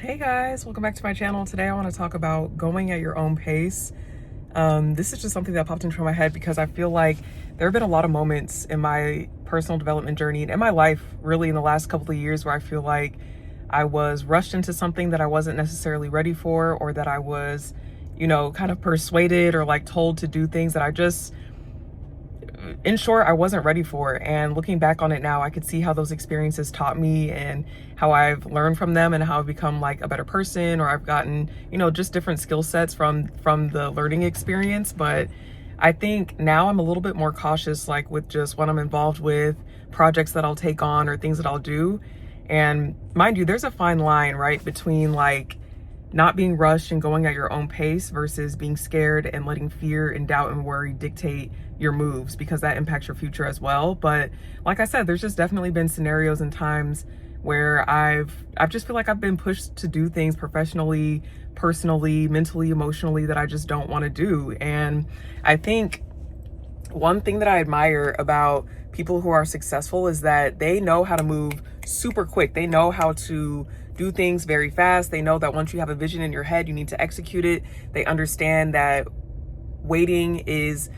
Hey guys, welcome back to my channel. Today I want to talk about going at your own pace. This is just something that popped into my head because I feel like there have been a lot of moments in my personal development journey and in my life really in the last couple of years where I feel like I was rushed into something that I wasn't necessarily ready for, or that I was, kind of persuaded or like told to do things that in short, I wasn't ready for. And looking back on it now, I could see how those experiences taught me and how I've learned from them and how I've become like a better person, or I've gotten, just different skill sets from the learning experience. But I think now I'm a little bit more cautious, like with just what I'm involved with, projects that I'll take on or things that I'll do. And mind you, there's a fine line, right, between like not being rushed and going at your own pace versus being scared and letting fear and doubt and worry dictate your moves, because that impacts your future as well. But like I said, there's just definitely been scenarios and times where I've just feel like I've been pushed to do things professionally, personally, mentally, emotionally that I just don't want to do. And I think one thing that I admire about people who are successful is that they know how to move super quick. They know how to do things very fast. They know that once you have a vision in your head, you need to execute it. They understand that waiting is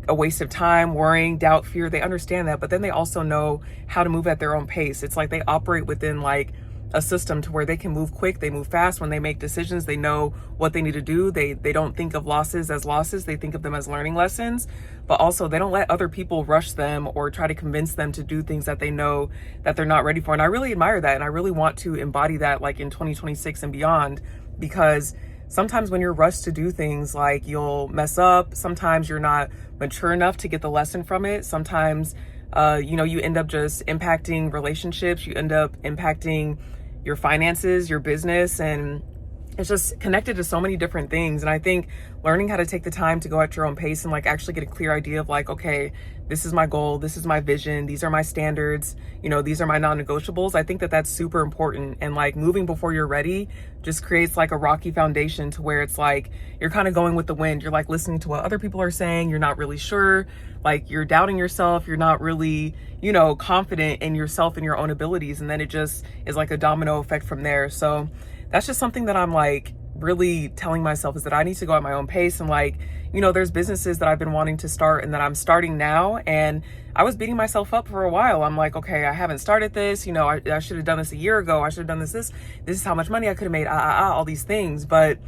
a waste of time, worrying, doubt, fear. They understand that, but then they also know how to move at their own pace. It's like they operate within like a system to where they can move quick, they move fast. When they make decisions, they know what they need to do. They don't think of losses as losses, they think of them as learning lessons. But also they don't let other people rush them or try to convince them to do things that they know that they're not ready for. And I really admire that, and I really want to embody that like in 2026 and beyond, because sometimes when you're rushed to do things, like you'll mess up. Sometimes you're not mature enough to get the lesson from it. Sometimes you end up just impacting relationships, you end up impacting your finances, your business, and it's just connected to so many different things. And I think learning how to take the time to go at your own pace and like actually get a clear idea of like, okay, this is my goal, this is my vision, these are my standards, these are my non-negotiables. I think that that's super important. And like moving before you're ready just creates like a rocky foundation to where it's like you're kind of going with the wind. You're like listening to what other people are saying. You're not really sure, like you're doubting yourself. You're not really, confident in yourself and your own abilities. And then it just is like a domino effect from there. So that's just something that I'm like really telling myself, is that I need to go at my own pace. And like, there's businesses that I've been wanting to start and that I'm starting now. And I was beating myself up for a while. I'm like, okay, I haven't started this. I should have done this a year ago. I should have done this is how much money I could have made, all these things. But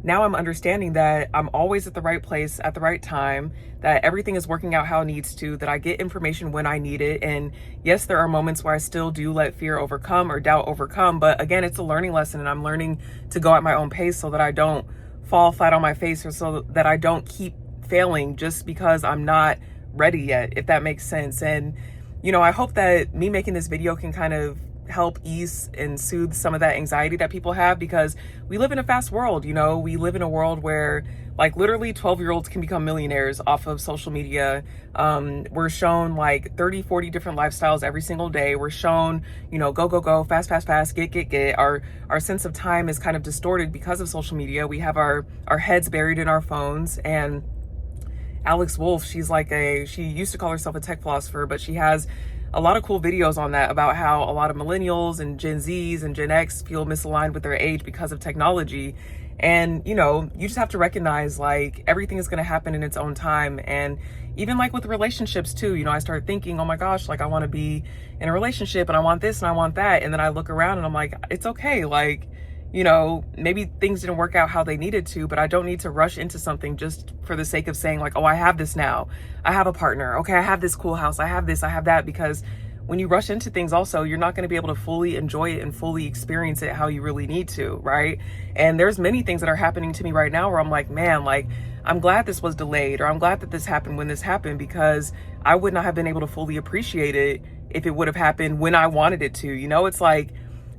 now I'm understanding that I'm always at the right place at the right time, that everything is working out how it needs to, that I get information when I need it. And yes, there are moments where I still do let fear overcome or doubt overcome, but again, it's a learning lesson, and I'm learning to go at my own pace so that I don't fall flat on my face, or so that I don't keep failing just because I'm not ready yet, if that makes sense. And, I hope that me making this video can kind of help ease and soothe some of that anxiety that people have, because we live in a fast world. We live in a world where like literally 12-year-olds can become millionaires off of social media. We're shown like 30-40 different lifestyles every single day. We're shown, go fast, get. Our sense of time is kind of distorted because of social media. We have our heads buried in our phones. And Alex Wolf, she used to call herself a tech philosopher, but she has a lot of cool videos on that about how a lot of millennials and Gen Zs and Gen X feel misaligned with their age because of technology. And, you just have to recognize like everything is going to happen in its own time. And even like with relationships too, I started thinking, oh my gosh, like I want to be in a relationship and I want this and I want that. And then I look around and I'm like, it's okay. Like, maybe things didn't work out how they needed to, but I don't need to rush into something just for the sake of saying like, oh, I have this now. I have a partner. Okay, I have this cool house. I have this, I have that. Because when you rush into things also, you're not going to be able to fully enjoy it and fully experience it how you really need to, right? And there's many things that are happening to me right now where I'm like, man, like I'm glad this was delayed, or I'm glad that this happened when this happened, because I would not have been able to fully appreciate it if it would have happened when I wanted it to. It's like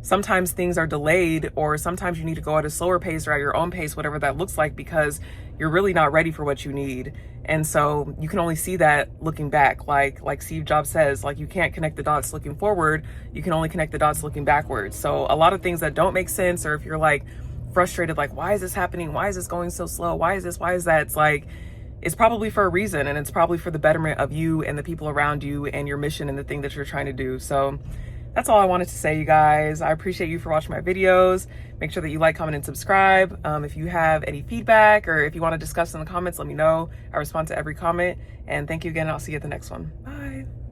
sometimes things are delayed, or sometimes you need to go at a slower pace or at your own pace, whatever that looks like, because you're really not ready for what you need. And so you can only see that looking back. Like Steve Jobs says, like you can't connect the dots looking forward, you can only connect the dots looking backwards. So a lot of things that don't make sense, or if you're like frustrated, like why is this happening? Why is this going so slow? Why is this? Why is that? It's like, it's probably for a reason, and it's probably for the betterment of you and the people around you and your mission and the thing that you're trying to do. So that's all I wanted to say, you guys. I appreciate you for watching my videos. Make sure that you like, comment, and subscribe. If you have any feedback or if you want to discuss in the comments, let me know. I respond to every comment. And thank you again. I'll see you at the next one. Bye.